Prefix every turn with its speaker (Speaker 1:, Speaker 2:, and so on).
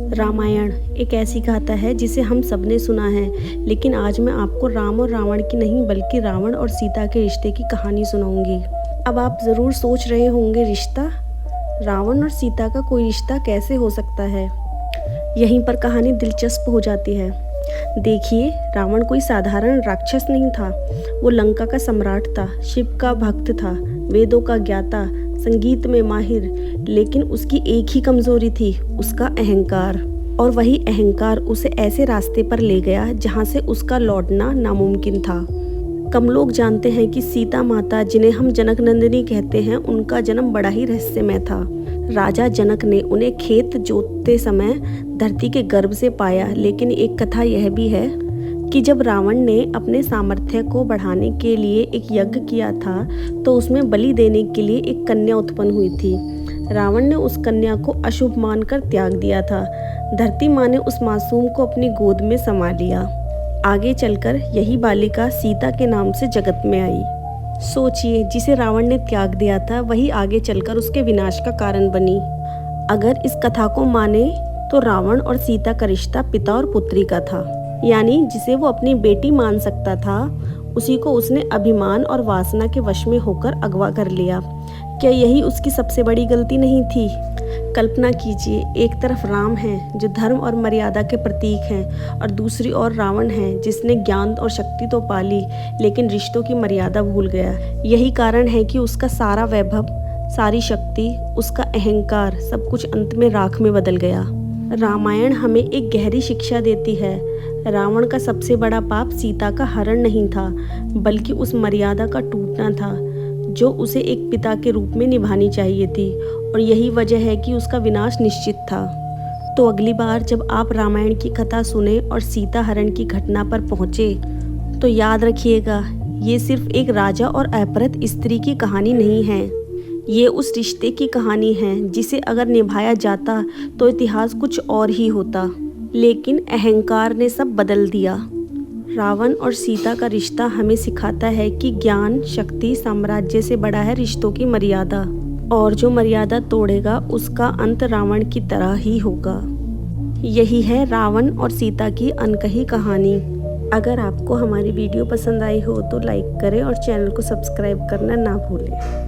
Speaker 1: रामायण एक ऐसी गाथा है जिसे हम सबने सुना है, लेकिन आज मैं आपको राम और रावण की नहीं बल्कि रावण और सीता के रिश्ते की कहानी सुनाऊंगी। अब आप ज़रूर सोच रहे होंगे, रिश्ता? रावण और सीता का कोई रिश्ता कैसे हो सकता है? यहीं पर कहानी दिलचस्प हो जाती है। देखिए, रावण कोई साधारण राक्षस नहीं था। वो लंका का सम्राट था, शिव का भक्त था, वेदों का ज्ञाता, संगीत में माहिर। लेकिन उसकी एक ही कमजोरी थी, उसका अहंकार। और वही अहंकार उसे ऐसे रास्ते पर ले गया जहाँ से उसका लौटना नामुमकिन था। कम लोग जानते हैं कि सीता माता, जिन्हें हम जनक नंदिनी कहते हैं, उनका जन्म बड़ा ही रहस्यमय था। राजा जनक ने उन्हें खेत जोतते समय धरती के गर्भ से पाया। लेकिन एक कथा यह भी है कि जब रावण ने अपने सामर्थ्य को बढ़ाने के लिए एक यज्ञ किया था, तो उसमें बलि देने के लिए एक कन्या उत्पन्न हुई थी। रावण ने उस कन्या को अशुभ मानकर त्याग दिया था। धरती माँ ने उस मासूम को अपनी गोद में समा लिया। आगे चलकर यही बालिका सीता के नाम से जगत में आई। सोचिए, जिसे रावण ने त्याग दिया था, वही आगे चलकर उसके विनाश का कारण बनी। अगर इस कथा को माने तो रावण और सीता का रिश्ता पिता और पुत्री का था। यानी जिसे वो अपनी बेटी मान सकता था, उसी को उसने अभिमान और वासना के वश में होकर अगवा कर लिया। क्या यही उसकी सबसे बड़ी गलती नहीं थी? कल्पना कीजिए, एक तरफ राम हैं जो धर्म और मर्यादा के प्रतीक हैं, और दूसरी ओर रावण है जिसने ज्ञान और शक्ति तो पाली, लेकिन रिश्तों की मर्यादा भूल गया। यही कारण है कि उसका सारा वैभव, सारी शक्ति, उसका अहंकार, सब कुछ अंत में राख में बदल गया। रामायण हमें एक गहरी शिक्षा देती है। रावण का सबसे बड़ा पाप सीता का हरण नहीं था, बल्कि उस मर्यादा का टूटना था जो उसे एक पिता के रूप में निभानी चाहिए थी। और यही वजह है कि उसका विनाश निश्चित था। तो अगली बार जब आप रामायण की कथा सुने और सीता हरण की घटना पर पहुँचे, तो याद रखिएगा, ये सिर्फ एक राजा और अपहृत स्त्री की कहानी नहीं है। ये उस रिश्ते की कहानी है जिसे अगर निभाया जाता तो इतिहास कुछ और ही होता। लेकिन अहंकार ने सब बदल दिया। रावण और सीता का रिश्ता हमें सिखाता है कि ज्ञान, शक्ति, साम्राज्य से बड़ा है रिश्तों की मर्यादा। और जो मर्यादा तोड़ेगा, उसका अंत रावण की तरह ही होगा। यही है रावण और सीता की अनकही कहानी। अगर आपको हमारी वीडियो पसंद आई हो तो लाइक करें और चैनल को सब्सक्राइब करना ना भूलें।